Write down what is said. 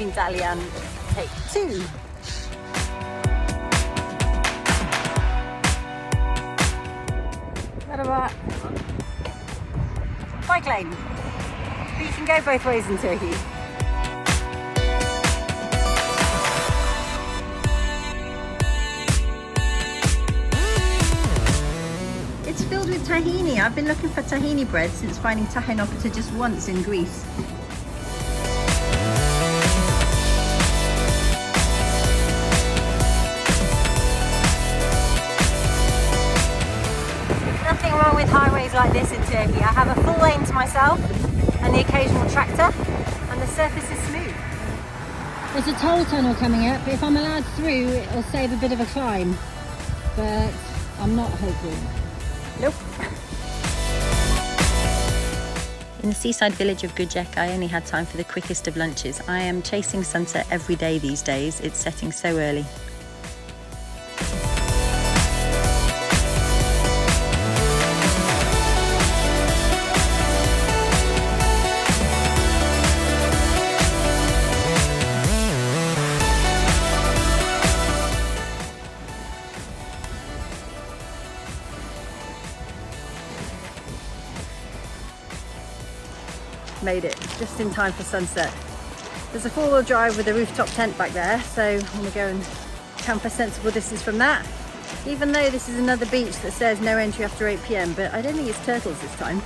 leaving Dalyan, take 2. What about bike lane? But you can go both ways in Turkey. It's filled with tahini. I've been looking for tahini bread since finding tahinopita just once in Greece. Nothing wrong with highways like this in Turkey. I have a full lane to myself and the occasional tractor, and the surface is smooth. There's a toll tunnel coming up. If I'm allowed through, it'll save a bit of a climb, but I'm not hopeful. Nope. In the seaside village of Göcek, I only had time for the quickest of lunches. I am chasing sunset every day these days. It's setting so early. Made it just in time for sunset. There's a 4-wheel drive with a rooftop tent back there, so I'm going to go and camp a sensible distance from that. Even though this is another beach that says no entry after 8 PM, but I don't think it's turtles this time.